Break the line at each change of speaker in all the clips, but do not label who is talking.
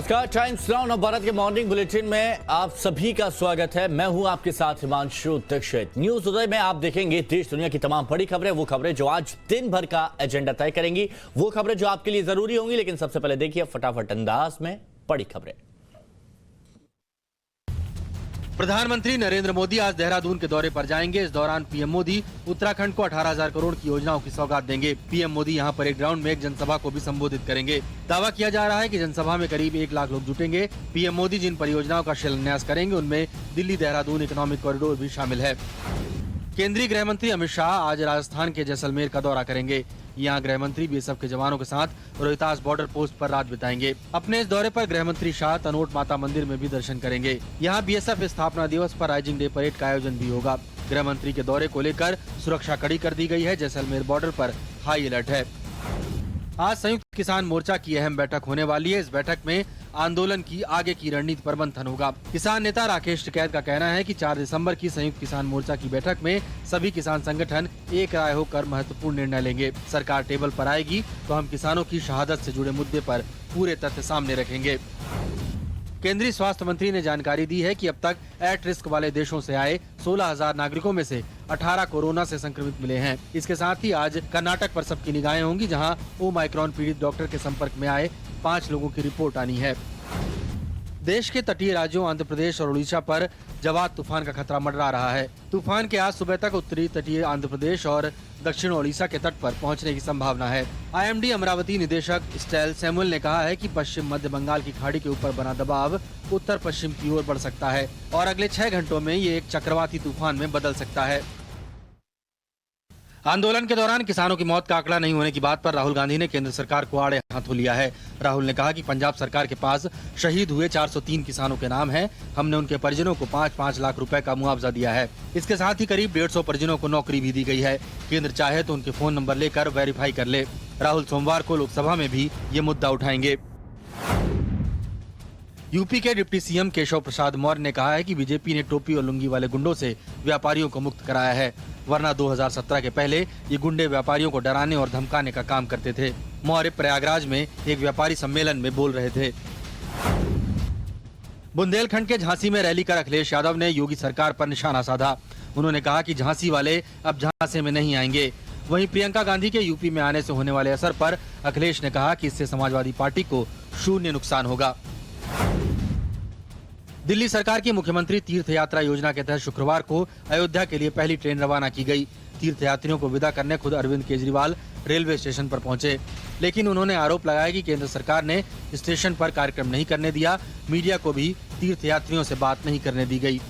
नमस्कार, times now Navbharat के morning bulletin में आप सभी का स्वागत है। मैं हूं आपके साथ हिमांशु दीक्षित। न्यूज उदय में आप देखेंगे देश दुनिया की तमाम बड़ी खबरें, वो खबरें जो आज दिन भर का एजेंडा तय करेंगी, वो खबरें जो आपके लिए जरूरी होंगी। लेकिन सबसे पहले देखिए फटाफट अंदाज में बड़ी खबरें।
प्रधानमंत्री नरेंद्र मोदी आज देहरादून के दौरे पर जाएंगे। इस दौरान पीएम मोदी उत्तराखंड को 18,000 करोड़ की योजनाओं की सौगात देंगे। पीएम मोदी यहां पर एक ग्राउंड में एक जनसभा को भी संबोधित करेंगे। दावा किया जा रहा है कि जनसभा में करीब 1 लाख लोग जुटेंगे। पीएम मोदी जिन परियोजनाओं का शिलान्यास करेंगे उनमें दिल्ली देहरादून इकोनॉमिक कॉरिडोर भी शामिल है। केंद्रीय गृह मंत्री अमित शाह आज राजस्थान के जैसलमेर का दौरा करेंगे। यहाँ गृह मंत्री बीएसएफ के जवानों के साथ रोहतास बॉर्डर पोस्ट पर रात बिताएंगे। अपने इस दौरे पर गृह मंत्री शाह तनोट माता मंदिर में भी दर्शन करेंगे। यहाँ बीएसएफ स्थापना दिवस पर राइजिंग डे परेड का आयोजन भी होगा। गृह मंत्री के दौरे को लेकर सुरक्षा कड़ी कर दी गई है। जैसलमेर बॉर्डर पर हाई अलर्ट है। आज संयुक्त किसान मोर्चा की अहम बैठक होने वाली है। इस बैठक में आंदोलन की आगे की रणनीति पर मंथन होगा। किसान नेता राकेश टिकैत का कहना है कि 4 दिसंबर की संयुक्त किसान मोर्चा की बैठक में सभी किसान संगठन एक राय होकर महत्वपूर्ण निर्णय लेंगे। सरकार टेबल पर आएगी तो हम किसानों की शहादत से जुड़े मुद्दे पर पूरे तथ्य सामने रखेंगे। केंद्रीय स्वास्थ्य मंत्री ने जानकारी दी है कि अब तक एट रिस्क वाले देशों से आए 16,000 नागरिकों में से 18 कोरोना से संक्रमित मिले हैं। इसके साथ ही आज कर्नाटक पर सबकी निगाहें होंगी, जहां ओमाइक्रॉन पीड़ित डॉक्टर के संपर्क में आए 5 लोगों की रिपोर्ट आनी है। देश के तटीय राज्यों आंध्र प्रदेश और उड़ीसा पर जवाद तूफान का खतरा मंडरा रहा है। तूफान के आज सुबह तक उत्तरी तटीय आंध्र प्रदेश और दक्षिण ओडिशा के तट पर पहुंचने की संभावना है। आईएमडी अमरावती निदेशक स्टेल सैमुअल ने कहा है कि पश्चिम मध्य बंगाल की खाड़ी के ऊपर बना दबाव उत्तर पश्चिम की ओर बढ़ सकता है और अगले 6 घंटों में ये एक चक्रवाती तूफान में बदल सकता है। आंदोलन के दौरान किसानों की मौत का आंकड़ा नहीं होने की बात पर राहुल गांधी ने केंद्र सरकार को आड़े हाथों लिया है। राहुल ने कहा कि पंजाब सरकार के पास शहीद हुए 403 किसानों के नाम हैं। हमने उनके परिजनों को 5-5 लाख रुपए का मुआवजा दिया है। इसके साथ ही करीब 150 परिजनों को नौकरी भी दी गई है। केंद्र चाहे तो उनके फोन नंबर लेकर वेरीफाई कर ले। राहुल सोमवार को लोकसभा में भी ये मुद्दा उठाएंगे। यूपी के डिप्टी सीएम केशव प्रसाद मौर्य ने कहा है कि बीजेपी ने टोपी और लुंगी वाले गुंडों से व्यापारियों को मुक्त कराया है, वरना 2017 के पहले ये गुंडे व्यापारियों को डराने और धमकाने का काम करते थे। मौर्य प्रयागराज में एक व्यापारी सम्मेलन में बोल रहे थे। बुंदेलखंड के झांसी में रैली कर अखिलेश यादव ने योगी सरकार पर निशाना साधा। उन्होंने कहा कि झांसी वाले अब झांसे में नहीं आएंगे। वहीं प्रियंका गांधी के यूपी में आने से होने वाले असर पर अखिलेश ने कहा कि इससे समाजवादी पार्टी को शून्य नुकसान होगा। दिल्ली सरकार की मुख्यमंत्री तीर्थ यात्रा योजना के तहत शुक्रवार को अयोध्या के लिए पहली ट्रेन रवाना की गई। तीर्थयात्रियों को विदा करने खुद अरविंद केजरीवाल रेलवे स्टेशन पर पहुंचे, लेकिन उन्होंने आरोप लगाया कि केंद्र सरकार ने स्टेशन पर कार्यक्रम नहीं करने दिया। मीडिया को भी तीर्थयात्रियों से बात नहीं करने दी गई।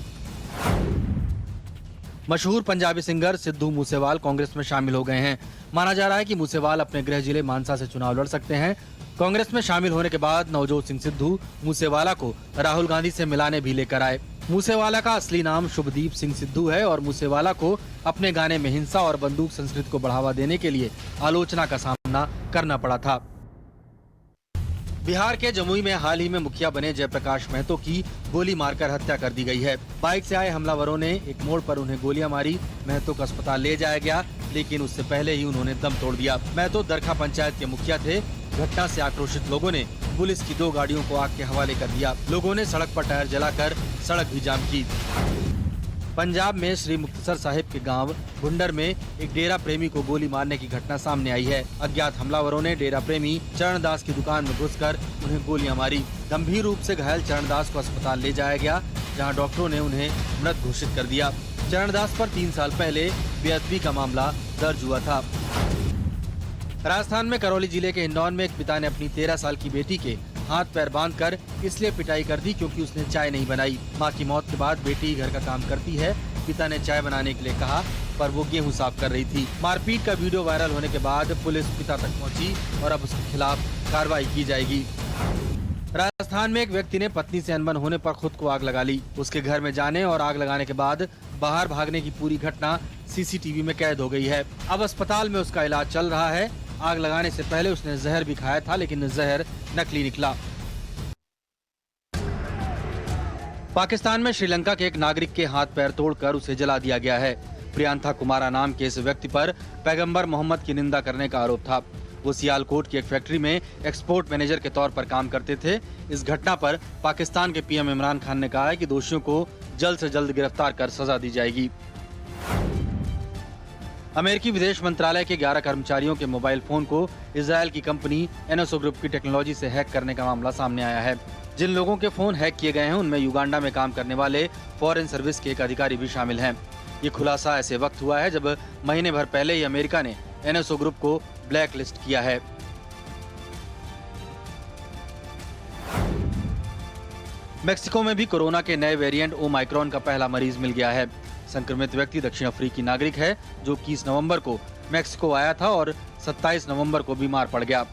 मशहूर पंजाबी सिंगर सिद्धू मूसेवाल कांग्रेस में शामिल हो गए हैं। माना जा रहा है कि मूसेवाल अपने गृह जिले मानसा से चुनाव लड़ सकते हैं। कांग्रेस में शामिल होने के बाद नवजोत सिंह सिद्धू मूसेवाला को राहुल गांधी से मिलाने भी लेकर आए। मूसेवाला का असली नाम शुभदीप सिंह सिद्धू है और मूसेवाला को अपने गाने में हिंसा और बंदूक संस्कृति को बढ़ावा देने के लिए आलोचना का सामना करना पड़ा था। बिहार के जमुई में हाल ही में मुखिया बने जयप्रकाश महतो की गोली मारकर हत्या कर दी गई है। बाइक से आए हमलावरों ने एक मोड़ पर उन्हें गोलियां मारी। महतो को अस्पताल ले जाया गया, लेकिन उससे पहले ही उन्होंने दम तोड़ दिया। महतो दरखा पंचायत के मुखिया थे। घटना से आक्रोशित लोगों ने पुलिस की 2 गाड़ियों को आग के हवाले कर दिया। लोगों ने सड़क पर टायर जलाकर सड़क भी जाम की। पंजाब में श्री मुक्तसर साहिब के गांव गुंडर में एक डेरा प्रेमी को गोली मारने की घटना सामने आई है। अज्ञात हमलावरों ने डेरा प्रेमी चरणदास की दुकान में घुसकर उन्हें गोलियां मारी। गंभीर रूप से घायल चरणदास को अस्पताल ले जाया गया, जहां डॉक्टरों ने उन्हें मृत घोषित कर दिया। चरणदास पर 3 साल पहले बेअदबी का मामला दर्ज हुआ था। राजस्थान में करौली जिले के हिंडौन में एक पिता ने अपनी 13 साल की बेटी के हाथ पैर बांधकर इसलिए पिटाई कर दी क्योंकि उसने चाय नहीं बनाई। मां की मौत के बाद बेटी घर का काम करती है। पिता ने चाय बनाने के लिए कहा, पर वो गेहूं साफ कर रही थी। मारपीट का वीडियो वायरल होने के बाद पुलिस पिता तक पहुंची और अब उसके खिलाफ कार्रवाई की जाएगी। राजस्थान में एक व्यक्ति ने पत्नी से अनबन होने पर खुद को आग लगा ली। उसके घर में जाने और आग लगाने के बाद बाहर भागने की पूरी घटना सीसीटीवी में कैद हो गई है। अब अस्पताल में उसका इलाज चल रहा है। आग लगाने से पहले उसने जहर भी खाया था, लेकिन जहर नकली निकला। पाकिस्तान में श्रीलंका के एक नागरिक के हाथ पैर तोड़कर उसे जला दिया गया है। प्रियांथा कुमारा नाम के इस व्यक्ति पर पैगंबर मोहम्मद की निंदा करने का आरोप था। वो सियालकोट की एक फैक्ट्री में एक्सपोर्ट मैनेजर के तौर पर काम करते थे। इस घटना पर पाकिस्तान के पीएम इमरान खान ने कहा है कि दोषियों को जल्द से जल्द गिरफ्तार कर सजा दी जाएगी। अमेरिकी विदेश मंत्रालय के 11 कर्मचारियों के मोबाइल फोन को इजरायल की कंपनी एनएसओ ग्रुप की टेक्नोलॉजी से हैक करने का मामला सामने आया है। जिन लोगों के फोन हैक किए गए हैं उनमें युगांडा में काम करने वाले फॉरेन सर्विस के एक अधिकारी भी शामिल हैं। ये खुलासा ऐसे वक्त हुआ है जब महीने भर पहले ही अमेरिका ने एनएसओ ग्रुप को ब्लैक लिस्ट किया है। मेक्सिको में भी कोरोना के नए वेरिएंट ओमाइक्रॉन का पहला मरीज मिल गया है। संक्रमित व्यक्ति दक्षिण अफ्रीकी नागरिक है जो 21 नवंबर को मेक्सिको आया था और 27 नवंबर को बीमार पड़ गया।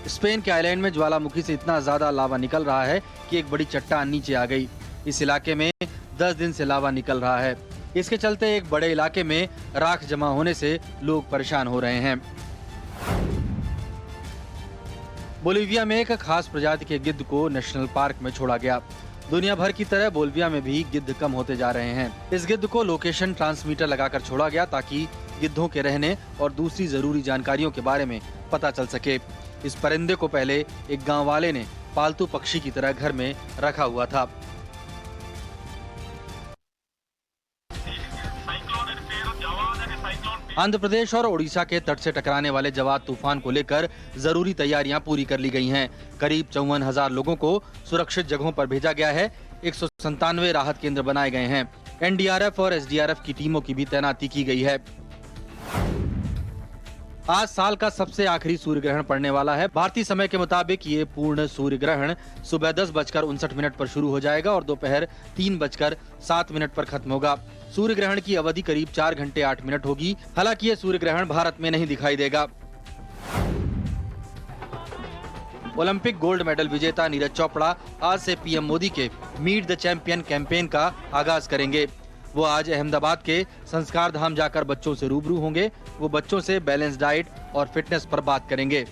स्पेन के आइलैंड में ज्वालामुखी से इतना ज्यादा लावा निकल रहा है कि एक बड़ी चट्टान नीचे आ गई। इस इलाके में 10 दिन से लावा निकल रहा है। इसके चलते एक बड़े इलाके में राख जमा होने से लोग परेशान हो रहे हैं। बोलिविया में एक खास प्रजाति के गिद्ध को नेशनल पार्क में छोड़ा गया। दुनिया भर की तरह बोलिविया में भी गिद्ध कम होते जा रहे हैं। इस गिद्ध को लोकेशन ट्रांसमीटर लगाकर छोड़ा गया ताकि गिद्धों के रहने और दूसरी जरूरी जानकारियों के बारे में पता चल सके। इस परिंदे को पहले एक गांव वाले ने पालतू पक्षी की तरह घर में रखा हुआ था। आंध्र प्रदेश और ओडिशा के तट से टकराने वाले जवाद तूफान को लेकर जरूरी तैयारियां पूरी कर ली गई हैं। करीब 54,000 लोगों को सुरक्षित जगहों पर भेजा गया है। 197 राहत केंद्र बनाए गए हैं। एनडीआरएफ और एसडीआरएफ की टीमों की भी तैनाती की गई है। आज साल का सबसे आखिरी सूर्य ग्रहण पड़ने वाला है। भारतीय समय के मुताबिक ये पूर्ण सूर्य ग्रहण सुबह 10:59 पर शुरू हो जाएगा और दोपहर 3:07 पर खत्म होगा। सूर्य ग्रहण की अवधि करीब 4 घंटे 8 मिनट होगी। हालांकि ये सूर्य ग्रहण भारत में नहीं दिखाई देगा। ओलंपिक गोल्ड मेडल विजेता नीरज चोपड़ा आज से पीएम मोदी के मीट द चैंपियन कैंपेन का आगाज करेंगे। वो आज अहमदाबाद के संस्कार धाम जाकर बच्चों से रूबरू होंगे। वो बच्चों से बैलेंस डाइट और फिटनेस पर बात करेंगे।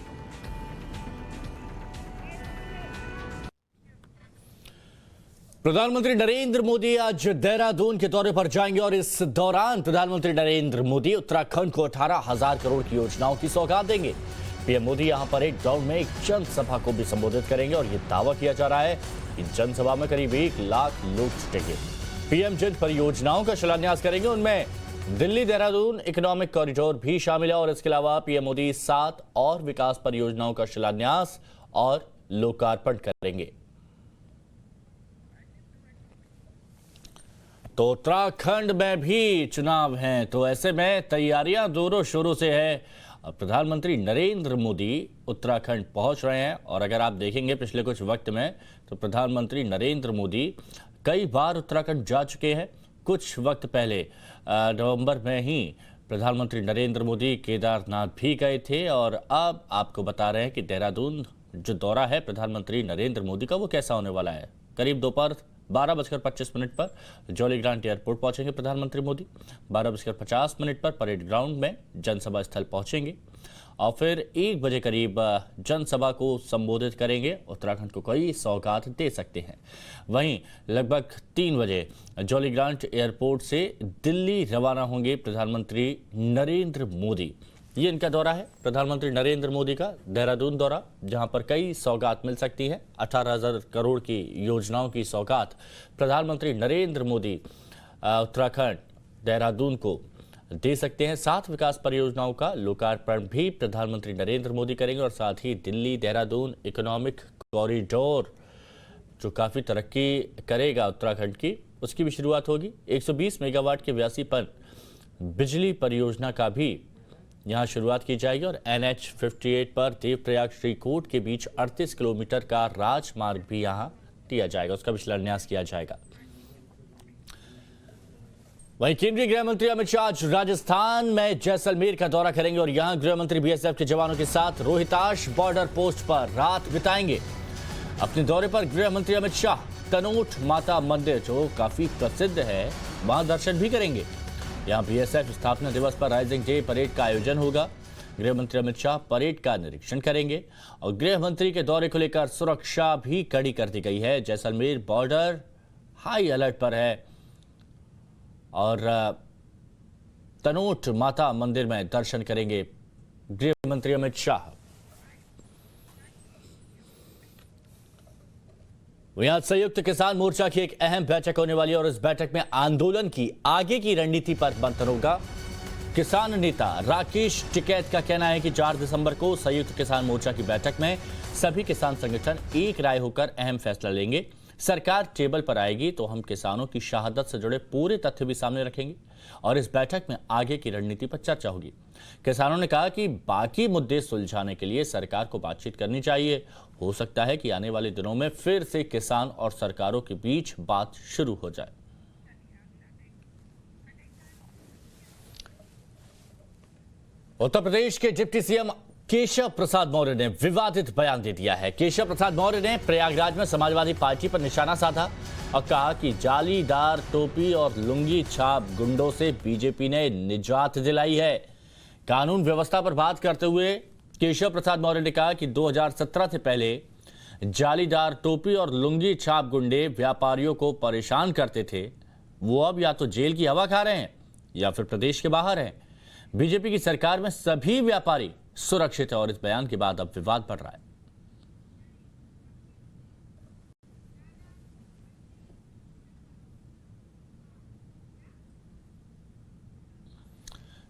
प्रधानमंत्री नरेंद्र मोदी आज देहरादून के दौरे पर जाएंगे और इस दौरान प्रधानमंत्री नरेंद्र मोदी उत्तराखंड को 18,000 करोड़ की योजनाओं की सौगात देंगे। पीएम मोदी यहां पर एक ग्राउंड में एक जनसभा को भी संबोधित करेंगे और यह दावा किया जा रहा है कि जनसभा में करीब 1 लाख लोग जुटेंगे। पीएम जिन परियोजनाओं का शिलान्यास करेंगे उनमें दिल्ली देहरादून इकोनॉमिक कॉरिडोर भी शामिल है और इसके अलावा पीएम मोदी 7 और विकास परियोजनाओं का शिलान्यास और लोकार्पण करेंगे। तो उत्तराखंड में भी चुनाव हैं, तो ऐसे में तैयारियां जोरों शोरों से है। प्रधानमंत्री नरेंद्र मोदी उत्तराखंड पहुंच रहे हैं और अगर आप देखेंगे पिछले कुछ वक्त में तो प्रधानमंत्री नरेंद्र मोदी कई बार उत्तराखंड जा चुके हैं। कुछ वक्त पहले नवंबर में ही प्रधानमंत्री नरेंद्र मोदी केदारनाथ भी गए थे और अब आपको बता रहे हैं कि देहरादून जो दौरा है प्रधानमंत्री नरेंद्र मोदी का वो कैसा होने वाला है। करीब दोपहर 12:25 पर जॉली ग्रांट एयरपोर्ट पहुंचेंगे प्रधानमंत्री मोदी। 12:50 पर परेड ग्राउंड में जनसभा स्थल पहुंचेंगे और फिर 1 बजे करीब जनसभा को संबोधित करेंगे। उत्तराखंड को कई सौगात दे सकते हैं। वहीं लगभग 3 बजे जॉली ग्रांट एयरपोर्ट से दिल्ली रवाना होंगे प्रधानमंत्री नरेंद्र मोदी। ये इनका दौरा है प्रधानमंत्री नरेंद्र मोदी का देहरादून दौरा, जहां पर कई सौगात मिल सकती है। 18,000 करोड़ की योजनाओं की सौगात प्रधानमंत्री नरेंद्र मोदी उत्तराखंड देहरादून को दे सकते हैं। 7 विकास परियोजनाओं का लोकार्पण भी प्रधानमंत्री नरेंद्र मोदी करेंगे और साथ ही दिल्ली देहरादून इकोनॉमिक कॉरिडोर जो काफ़ी तरक्की करेगा उत्तराखंड की, उसकी भी शुरुआत होगी। 120 मेगावाट के 82 बिजली परियोजना का भी यहाँ शुरुआत की जाएगी और NH 58 पर देवप्रयाग श्रीकोट के बीच 38 किलोमीटर का राजमार्ग भी यहाँ दिया जाएगा, उसका भी शिलान्यास किया जाएगा। वहीं केंद्रीय गृह मंत्री अमित शाह आज राजस्थान में जैसलमेर का दौरा करेंगे और यहां गृह मंत्री BSF के जवानों के साथ रोहताश बॉर्डर पोस्ट पर रात बिताएंगे। अपने दौरे पर गृह मंत्री अमित शाह तनोट माता मंदिर जो काफी प्रसिद्ध है वहां दर्शन भी करेंगे। यहां BSF स्थापना दिवस पर राइजिंग डे परेड का आयोजन होगा। गृह मंत्री अमित शाह परेड का निरीक्षण करेंगे और गृह मंत्री के दौरे को लेकर सुरक्षा भी कड़ी कर दी गई है। जैसलमेर बॉर्डर हाई अलर्ट पर है और तनोट माता मंदिर में दर्शन करेंगे गृह मंत्री अमित शाह। यहां संयुक्त किसान मोर्चा की एक अहम बैठक होने वाली है और इस बैठक में आंदोलन की आगे की रणनीति पर मंथन होगा। किसान नेता राकेश टिकैत का कहना है कि 4 दिसंबर को संयुक्त किसान मोर्चा की बैठक में सभी किसान संगठन एक राय होकर अहम फैसला लेंगे। सरकार टेबल पर आएगी तो हम किसानों की शहादत से जुड़े पूरे तथ्य भी सामने रखेंगे और इस बैठक में आगे की रणनीति पर चर्चा होगी। किसानों ने कहा कि बाकी मुद्दे सुलझाने के लिए सरकार को बातचीत करनी चाहिए। हो सकता है कि आने वाले दिनों में फिर से किसान और सरकारों के बीच बात शुरू हो जाए। उत्तर प्रदेश के डिप्टी सीएम केशव प्रसाद मौर्य ने विवादित बयान दे दिया है। केशव प्रसाद मौर्य ने प्रयागराज में समाजवादी पार्टी पर निशाना साधा और कहा कि जालीदार टोपी और लुंगी छाप गुंडों से बीजेपी ने निजात दिलाई है। कानून व्यवस्था पर बात करते हुए केशव प्रसाद मौर्य ने कहा कि 2017 से पहले जालीदार टोपी और लुंगी छाप गुंडे व्यापारियों को परेशान करते थे। वो अब या तो जेल की हवा खा रहे हैं या फिर प्रदेश के बाहर हैं। बीजेपी की सरकार में सभी व्यापारी सुरक्षित है और इस बयान के बाद अब विवाद बढ़ रहा है।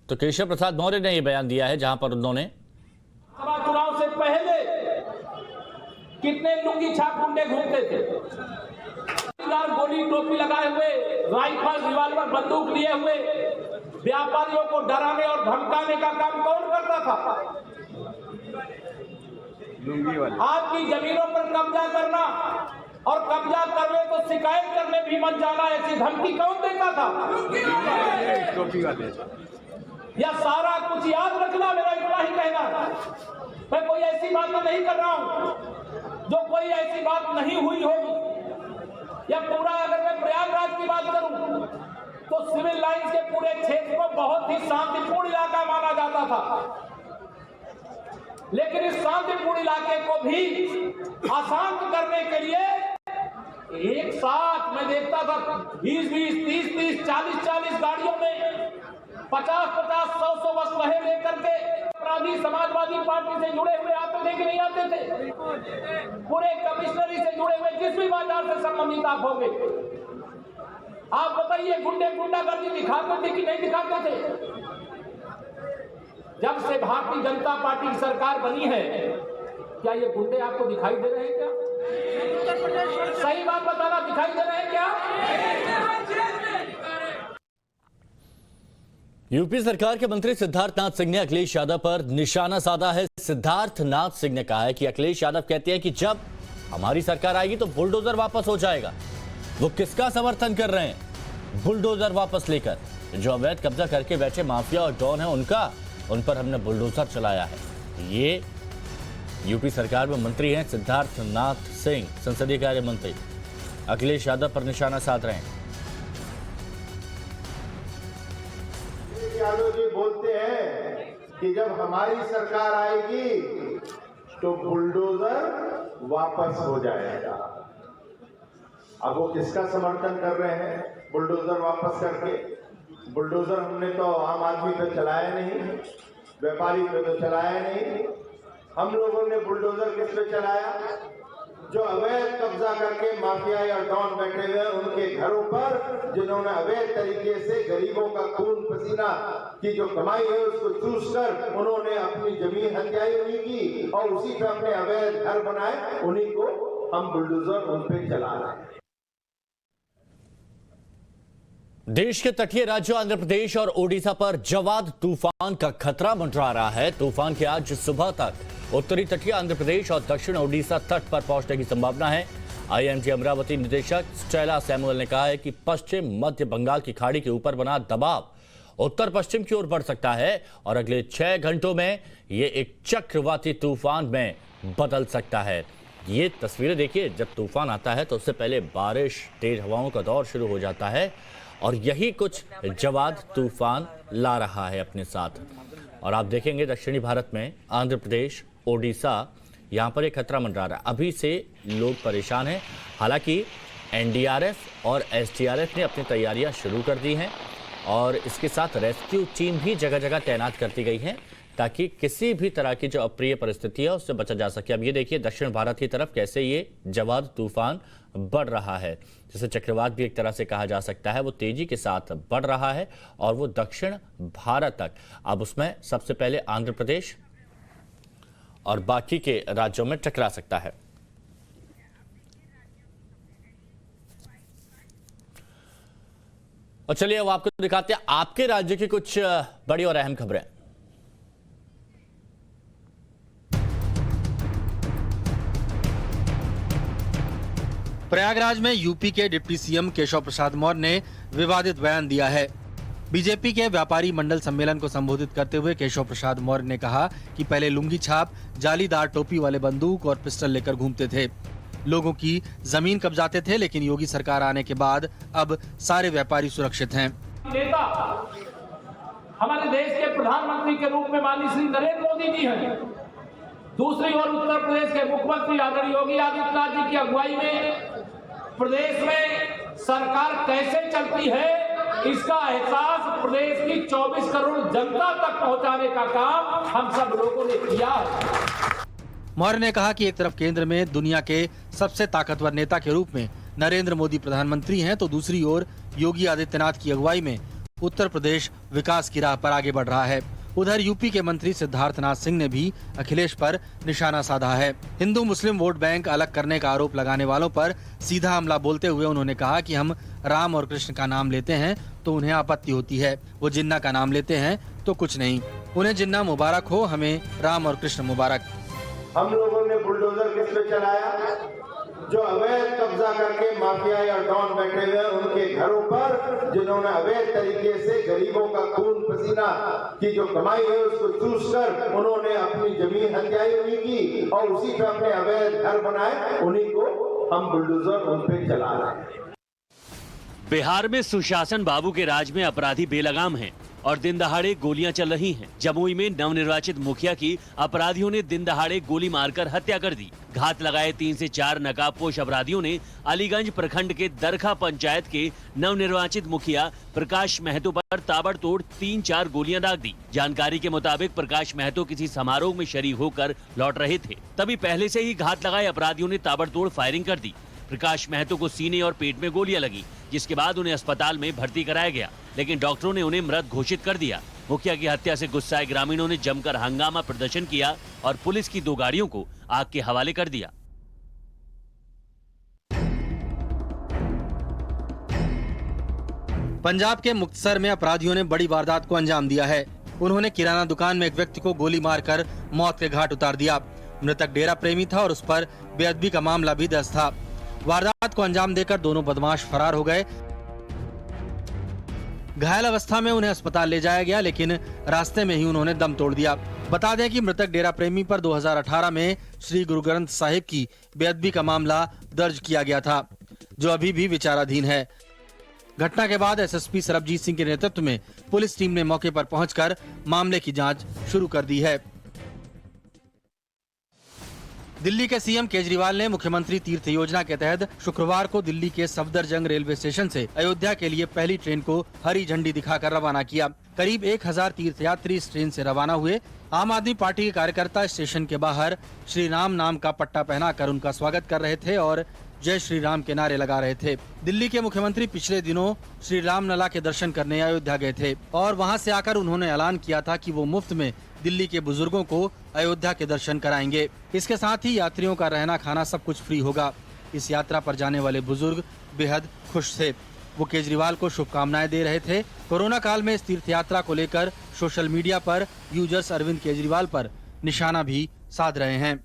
तो केशव प्रसाद मौर्य ने यह बयान दिया है जहां पर उन्होंने
लोकसभा चुनाव से पहले कितने लुंगी छाप गुंडे घूमते थे, गोली टोपी लगाए हुए, राइफल रिवाल्वर बंदूक लिए हुए व्यापारियों को डराने और धमकाने का काम कौन करता था? आपकी जमीनों पर कब्जा करना और कब्जा करने तो शिकायत करने भी मत जाना, ऐसी धमकी कौन देता था? या सारा कुछ याद रखना मेरा इतना ही कहना। मैं कोई ऐसी बात नहीं कर रहा हूं जो कोई ऐसी बात नहीं हुई होगी। या पूरा अगर मैं प्रयागराज की बात करूं तो सिविल लाइंस के पूरे क्षेत्र को बहुत ही शांतिपूर्ण इलाका माना जाता था, लेकिन इस शांतिपूर्ण इलाके को भी अशांत करने के लिए एक साथ मैं देखता था 20-20, 30-30, 40-40 गाड़ियों में 50-50, 100-100 वस्त्रहे लेकर के अपराधी समाजवादी पार्टी से जुड़े हुए आते थे कि नहीं आते थे? पूरे कमिश्नरी से जुड़े हुए जिस भी बाजार से संबंधित आप होंगे, आप बताइए गुंडे गुंडागर्दी दिखाते थे कि नहीं दिखाते थे? जब से भारतीय जनता पार्टी की सरकार बनी है, क्या ये गुंडे आपको दिखाई दे रहे हैं क्या? सही बात बताना, दिखाई दे रहे हैं क्या?
यूपी सरकार के मंत्री सिद्धार्थनाथ सिंह ने अखिलेश यादव पर निशाना साधा है। सिद्धार्थनाथ सिंह ने कहा है कि अखिलेश यादव कहते हैं कि जब हमारी सरकार आएगी तो बुलडोजर वापस हो जाएगा। वो किसका समर्थन कर रहे हैं? बुलडोजर वापस लेकर जो अवैध कब्जा करके बैठे माफिया और डॉन है उन पर हमने बुलडोजर चलाया है। ये यूपी सरकार में मंत्री हैं सिद्धार्थनाथ सिंह, संसदीय कार्य मंत्री, अखिलेश यादव पर निशाना साध रहे हैं।
यादव जी बोलते हैं कि जब हमारी सरकार आएगी तो बुलडोजर वापस हो जाएगा। अब वो किसका समर्थन कर रहे हैं बुलडोजर वापस करके? बुलडोजर हमने तो आम आदमी पे चलाया नहीं, व्यापारी पे तो चलाया नहीं। हम लोगों ने बुलडोजर किस पे चलाया? जो अवैध कब्जा करके माफिया या डॉन बैठे हुए उनके घरों पर, जिन्होंने अवैध तरीके से गरीबों का खून पसीना की जो कमाई है उसको चूस कर उन्होंने अपनी जमीन हत्याई उन्हीं की और उसी पे अपने अवैध घर बनाए, उन्हीं को हम बुलडोजर उन पे चला रहे हैं।
देश के तटीय राज्यों आंध्र प्रदेश और ओडिशा पर जवाद तूफान का खतरा मंडरा रहा है। तूफान के आज सुबह तक उत्तरी तटीय आंध्र प्रदेश और दक्षिण ओडिशा तट पर पहुंचने की संभावना है। आईएमडी अमरावती निदेशक स्टेला सैमुअल ने कहा है कि पश्चिम मध्य बंगाल की खाड़ी के ऊपर बना दबाव उत्तर पश्चिम की ओर बढ़ सकता है और अगले 6 घंटों में ये एक चक्रवाती तूफान में बदल सकता है। ये तस्वीरें देखिए, जब तूफान आता है तो उससे पहले बारिश, तेज हवाओं का दौर शुरू हो जाता है और यही कुछ जवाद तूफान ला रहा है अपने साथ। और आप देखेंगे दक्षिणी भारत में आंध्र प्रदेश, ओडिशा, यहाँ पर एक खतरा मंडरा रहा है। अभी से लोग परेशान हैं। हालांकि एनडीआरएफ और एसडीआरएफ ने अपनी तैयारियां शुरू कर दी हैं। और इसके साथ रेस्क्यू टीम भी जगह जगह तैनात करती गई है ताकि किसी भी तरह की जो अप्रिय परिस्थिति है उससे बचा जा सके। अब ये देखिए दक्षिण भारत की तरफ कैसे ये जवाद तूफान बढ़ रहा है, जिसे चक्रवात भी एक तरह से कहा जा सकता है, वो तेजी के साथ बढ़ रहा है और वो दक्षिण भारत तक, अब उसमें सबसे पहले आंध्र प्रदेश और बाकी के राज्यों में टकरा सकता है। और चलिए अब आपको दिखाते हैं आपके राज्य की कुछ बड़ी और अहम खबरें।
प्रयागराज में यूपी के डिप्टी सीएम केशव प्रसाद मौर्य ने विवादित बयान दिया है। बीजेपी के व्यापारी मंडल सम्मेलन को संबोधित करते हुए केशव प्रसाद मौर्य ने कहा कि पहले लुंगी छाप, जालीदार टोपी वाले बंदूक और पिस्टल लेकर घूमते थे, लोगों की जमीन कब्जाते थे, लेकिन योगी सरकार आने के बाद अब सारे व्यापारी सुरक्षित हैं।
नेता हमारे देश के प्रधानमंत्री के रूप में माननीय श्री नरेंद्र मोदी जी हैं। दूसरी ओर उत्तर प्रदेश के मुख्यमंत्री आदरणीय योगी आदित्यनाथ जी की अगुवाई में प्रदेश में सरकार कैसे चलती है, इसका एहसास प्रदेश की 24 करोड़ जनता तक पहुंचाने का काम हम सब लोगों ने किया है।
मौर्य ने कहा कि एक तरफ केंद्र में दुनिया के सबसे ताकतवर नेता के रूप में नरेंद्र मोदी प्रधानमंत्री हैं, तो दूसरी ओर योगी आदित्यनाथ की अगुवाई में उत्तर प्रदेश विकास की राह पर आगे बढ़ रहा है। उधर यूपी के मंत्री सिद्धार्थनाथ सिंह ने भी अखिलेश पर निशाना साधा है। हिंदू मुस्लिम वोट बैंक अलग करने का आरोप लगाने वालों पर सीधा हमला बोलते हुए उन्होंने कहा कि हम राम और कृष्ण का नाम लेते हैं तो उन्हें आपत्ति होती है, वो जिन्ना का नाम लेते हैं तो कुछ नहीं। उन्हें जिन्ना मुबारक हो, हमें राम और कृष्ण मुबारक।
हम लोगों ने बुलडोजर किस पे चलाया? जो अवैध कब्जा करके माफिया या डॉन बैठे हुए उनके घरों पर, जिन्होंने अवैध तरीके से गरीबों का खून पसीना की जो कमाई है उसको चूस कर उन्होंने अपनी जमीन हथियाई उन्हीं की और उसी पे अपने अवैध घर बनाए, उन्हीं को हम बुलडोजर उन पे चला रहे हैं।
बिहार में सुशासन बाबू के राज में अपराधी बेलगाम हैं और दिन दहाड़े गोलियां चल रही हैं। जमुई में नवनिर्वाचित मुखिया की अपराधियों ने दिन दहाड़े गोली मारकर हत्या कर दी। घात लगाए 3 से 4 नकाबपोश अपराधियों ने अलीगंज प्रखंड के दरखा पंचायत के नवनिर्वाचित मुखिया प्रकाश महतो पर ताबड़तोड़ 3-4 गोलियां दाग दी। जानकारी के मुताबिक प्रकाश महतो किसी समारोह में शरीक होकर लौट रहे थे, तभी पहले से ही घात लगाए अपराधियों ने ताबड़तोड़ फायरिंग कर दी। प्रकाश महतो को सीने और पेट में गोलियां लगी, जिसके बाद उन्हें अस्पताल में भर्ती कराया गया, लेकिन डॉक्टरों ने उन्हें मृत घोषित कर दिया। मुखिया की हत्या से गुस्साए ग्रामीणों ने जमकर हंगामा प्रदर्शन किया और पुलिस की 2 गाड़ियों को आग के हवाले कर दिया।
पंजाब के मुक्तसर में अपराधियों ने बड़ी वारदात को अंजाम दिया है। उन्होंने किराना दुकान में एक व्यक्ति को गोली मारकर मौत के घाट उतार दिया। मृतक डेरा प्रेमी था और उस पर बेअदबी का मामला भी दर्ज था। वारदात को अंजाम देकर दोनों बदमाश फरार हो गए। घायल अवस्था में उन्हें अस्पताल ले जाया गया, लेकिन रास्ते में ही उन्होंने दम तोड़ दिया। बता दें कि मृतक डेरा प्रेमी पर 2018 में श्री गुरु ग्रंथ साहिब की बेअदबी का मामला दर्ज किया गया था, जो अभी भी विचाराधीन है। घटना के बाद एसएसपी सरबजीत सिंह के नेतृत्व में पुलिस टीम ने मौके पर पहुंचकर मामले की जांच शुरू कर दी है। दिल्ली के सीएम केजरीवाल ने मुख्यमंत्री तीर्थ योजना के तहत शुक्रवार को दिल्ली के सफदरजंग रेलवे स्टेशन से अयोध्या के लिए पहली ट्रेन को हरी झंडी दिखाकर रवाना किया। करीब 1000 तीर्थयात्री इस ट्रेन से रवाना हुए। आम आदमी पार्टी के कार्यकर्ता स्टेशन के बाहर श्री राम नाम का पट्टा पहनाकर उनका स्वागत कर रहे थे और जय श्री राम के नारे लगा रहे थे। दिल्ली के मुख्यमंत्री पिछले दिनों श्री राम लला के दर्शन करने अयोध्या गए थे और वहां से आकर उन्होंने ऐलान किया था कि वो मुफ्त में दिल्ली के बुजुर्गों को अयोध्या के दर्शन कराएंगे। इसके साथ ही यात्रियों का रहना खाना सब कुछ फ्री होगा। इस यात्रा पर जाने वाले बुजुर्ग बेहद खुश थे। वो केजरीवाल को शुभकामनाएं दे रहे थे। कोरोना काल में इस तीर्थ यात्रा को लेकर सोशल मीडिया पर यूजर्स अरविंद केजरीवाल पर निशाना भी साध रहे हैं।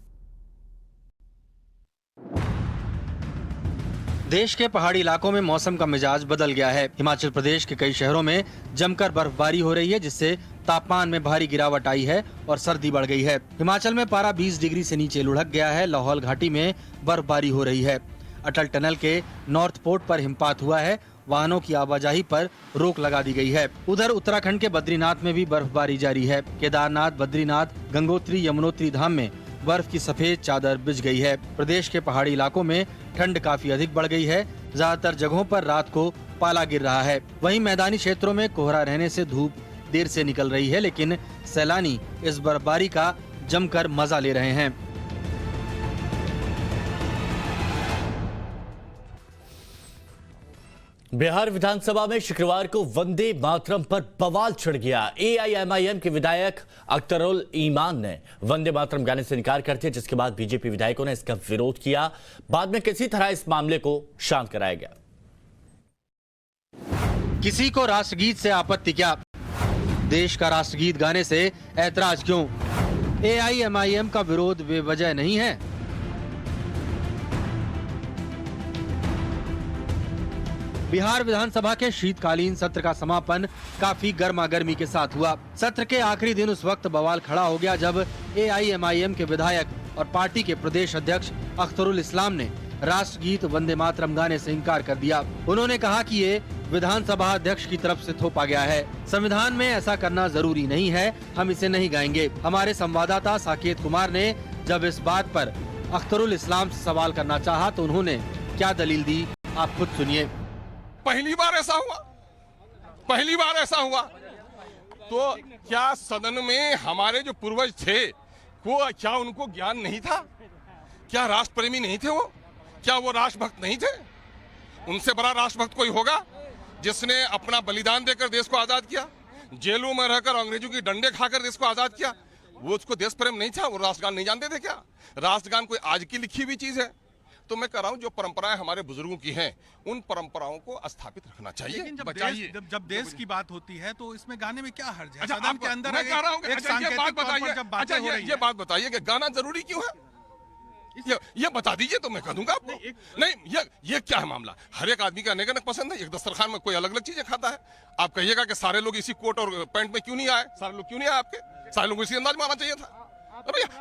देश के पहाड़ी इलाकों में मौसम का मिजाज बदल गया है। हिमाचल प्रदेश के कई शहरों में जमकर बर्फबारी हो रही है, जिससे तापमान में भारी गिरावट आई है और सर्दी बढ़ गई है। हिमाचल में पारा 20 डिग्री से नीचे लुढ़क गया है। लाहौल घाटी में बर्फबारी हो रही है। अटल टनल के नॉर्थ पोर्ट पर हिमपात हुआ है। वाहनों की आवाजाही पर रोक लगा दी गई है। उधर उत्तराखंड के बद्रीनाथ में भी बर्फबारी जारी है। केदारनाथ, बद्रीनाथ, गंगोत्री, यमुनोत्री धाम में बर्फ की सफेद चादर बिछ गई है। प्रदेश के पहाड़ी इलाकों में ठंड काफी अधिक बढ़ गई है। ज्यादातर जगहों पर रात को पाला गिर रहा है। वहीं मैदानी क्षेत्रों में कोहरा रहने से धूप देर से निकल रही है, लेकिन सैलानी इस बर्फबारी का जमकर मजा ले रहे हैं।
बिहार विधानसभा में शुक्रवार को वंदे मातरम पर बवाल छिड़ गया। एआईएमआईएम के विधायक अख्तरुल ईमान ने वंदे मातरम गाने से इनकार कर दिया, जिसके बाद बीजेपी विधायकों ने इसका विरोध किया। बाद में किसी तरह इस मामले को शांत कराया गया।
किसी को राष्ट्रगीत से आपत्ति क्या? देश का राष्ट्रगीत गाने से ऐतराज क्यों? एआईएमआईएम का विरोध बेवजह नहीं है। बिहार विधानसभा के शीतकालीन सत्र का समापन काफी गर्मागर्मी के साथ हुआ। सत्र के आखिरी दिन उस वक्त बवाल खड़ा हो गया जब एआईएमआईएम के विधायक और पार्टी के प्रदेश अध्यक्ष अख्तरुल इस्लाम ने राष्ट्रगीत वंदे मातरम गाने से इनकार कर दिया। उन्होंने कहा कि ये विधानसभा अध्यक्ष की तरफ से थोपा गया है। संविधान में ऐसा करना जरूरी नहीं है, हम इसे नहीं गाएंगे। हमारे संवाददाता साकेत कुमार ने जब इस बात पर अख्तरुल इस्लाम से सवाल करना चाहा तो उन्होंने क्या दलील दी, आप खुद सुनिए।
पहली बार ऐसा हुआ तो क्या सदन में हमारे जो पूर्वज थे वो क्या उनको ज्ञान नहीं था? क्या राष्ट्र प्रेमी नहीं थे वो? क्या वो राष्ट्रभक्त नहीं थे? उनसे बड़ा राष्ट्रभक्त कोई होगा जिसने अपना बलिदान देकर देश को आजाद किया, जेलों में रहकर अंग्रेजों की डंडे खाकर देश को आजाद किया? वो उसको देश प्रेम नहीं था? वो राष्ट्रगान नहीं जानते थे क्या? राष्ट्रगान कोई आज की लिखी हुई चीज है? तो मैं कह रहा हूं जो परंपराएं हमारे बुजुर्गों की हैं उन परंपराओं को स्थापित रखना चाहिए।
लेकिन
बचाइए।
जब देश की बात होती है तो इसमें गाने में क्या हर्ज है?
अच्छा,
सदन के अंदर
मैं कह रहा हूं
एक सांकेतिक तौर पर जब बातें हो रही
ये बात बताइए कि गाना जरूरी क्यों है? ये बता दीजिए तो मैं कह दूंगा आपको। नहीं, ये क्या है मामला? हर एक आदमी का अनेक पसंद है। एक दस्तरखान में कोई अलग अलग चीजें खाता है। आप कहिएगा कि सारे लोग इसी कोट और पैंट में क्यों नहीं आए? सारे लोग क्यों नहीं आए आपके? सारे लोग इसी अंदाज में आना चाहिए था।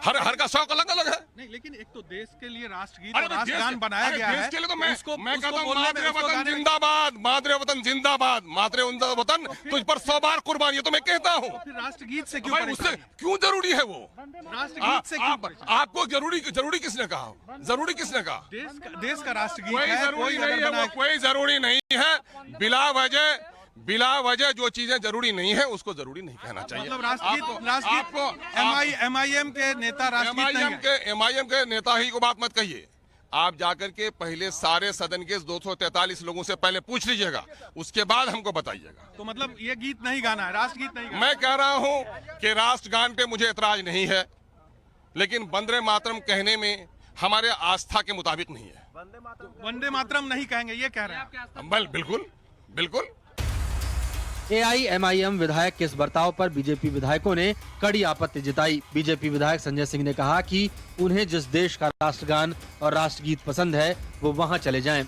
हर का शौक अलग अलग है।
नहीं, लेकिन एक तो देश के लिए राष्ट्रगीत और राष्ट्रगान बनाया गया है।
देश के लिए तो मैं कहता हूं मातृ वतन
गाने में
जिंदाबाद, मातृ वतन जिंदाबाद, मातृ वतन तुझ पर 100 बार कुर्बान। ये तो मैं कहता हूँ।
फिर राष्ट्रगीत से क्यों
भाई उससे क्यों जरूरी है वो?
राष्ट्रगीत से क्यों
आपको जरूरी किसने कहा? जरूरी किसने कहा?
देश का राष्ट्रगीत
कोई
है,
जरूरी
अगर
नहीं है, वो कोई जरूरी नहीं है। बिला वजह जो चीजें जरूरी नहीं है उसको जरूरी नहीं कहना चाहिए।
मतलब राष्ट्रगीत एमआईएम के नेता राष्ट्रगीत नहीं है।
एमआईएम के नेता ही को बात मत कहिए। आप जाकर के पहले सारे सदन के 243 लोगों से पहले पूछ लीजिएगा, उसके बाद हमको बताइएगा।
तो मतलब ये गीत नहीं गाना है, राष्ट्रगीत नहीं गाना।
मैं कह रहा हूं कि राष्ट्रगान पे मुझे एतराज नहीं है, लेकिन वंदे मातरम कहने में हमारे आस्था के मुताबिक नहीं है।
वंदे मातरम नहीं कहेंगे ये कह रहे हैं?
बिल्कुल।
एआईएमआईएम विधायक के इस बर्ताव पर बीजेपी विधायकों ने कड़ी आपत्ति जताई। बीजेपी विधायक संजय सिंह ने कहा कि उन्हें जिस देश का राष्ट्रगान और राष्ट्रगीत पसंद है वो वहां चले जाएं।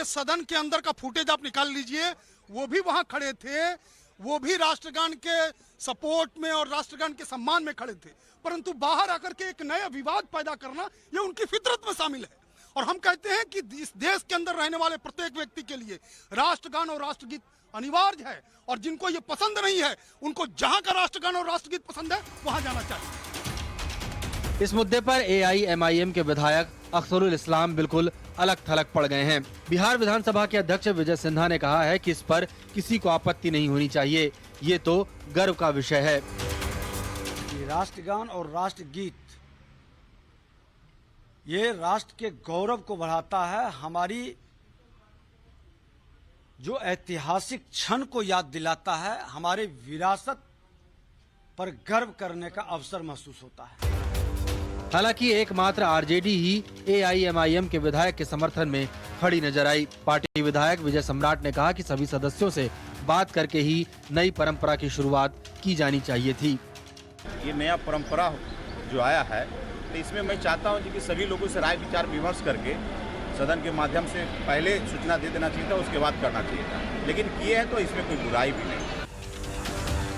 सदन के अंदर का फुटेज आप निकाल लीजिए, वो भी वहां खड़े थे, वो भी राष्ट्रगान के सपोर्ट में और राष्ट्रगान के सम्मान में खड़े थे, परंतु बाहर आकर के एक नया विवाद पैदा करना ये उनकी फितरत में शामिल है। और हम कहते हैं कि इस देश के अंदर रहने वाले प्रत्येक व्यक्ति के लिए राष्ट्रगान और राष्ट्रगीत अनिवार्य है, और जिनको ये पसंद नहीं है उनको जहां का राष्ट्रगान और राष्ट्रगीत पसंद है वहां जाना चाहिए।
इस मुद्दे पर एआईएमआईएम के विधायक अख्तरुल इस्लाम बिल्कुल अलग थलग पड़ गए हैं। बिहार विधानसभा के अध्यक्ष विजय सिन्हा ने कहा है कि इस पर किसी को आपत्ति नहीं होनी चाहिए, ये तो गर्व का विषय है।
राष्ट्रगान और राष्ट्रगीत ये राष्ट्र के गौरव को बढ़ाता है, हमारी जो ऐतिहासिक क्षण को याद दिलाता है, हमारे विरासत पर गर्व करने का अवसर महसूस होता है।
हालांकि एकमात्र आरजेडी ही एआईएमआईएम के विधायक के समर्थन में खड़ी नजर आई। पार्टी विधायक विजय सम्राट ने कहा कि सभी सदस्यों से बात करके ही नई परंपरा की शुरुआत की जानी चाहिए थी।
ये नया परंपरा जो आया है तो इसमें मैं चाहता हूं कि सभी लोगों से राय विचार विमर्श करके सदन के माध्यम से पहले सूचना दे देना चाहिए था, उसके बाद करना चाहिए था, लेकिन किए है तो इसमें कोई बुराई भी नहीं।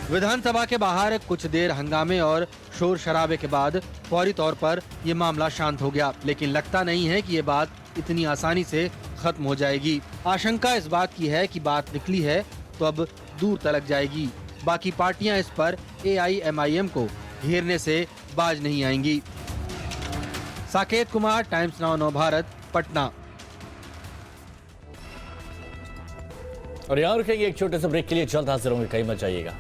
विधानसभा के बाहर कुछ देर हंगामे और शोर शराबे के बाद फौरी तौर पर ये मामला शांत हो गया, लेकिन लगता नहीं है कि ये बात इतनी आसानी से खत्म हो जाएगी। आशंका इस बात की है कि बात निकली है तो अब दूर तलक जाएगी। बाकी पार्टियां इस पर एआईएमआईएम को घेरने से बाज नहीं आएंगी। साकेत कुमार, टाइम्स नाउ नव भारत, पटना।
और यहाँ रुकेंगे एक छोटे से ब्रेक के लिए, जल्द हाजिर होंगे, कहीं मत जाइएगा।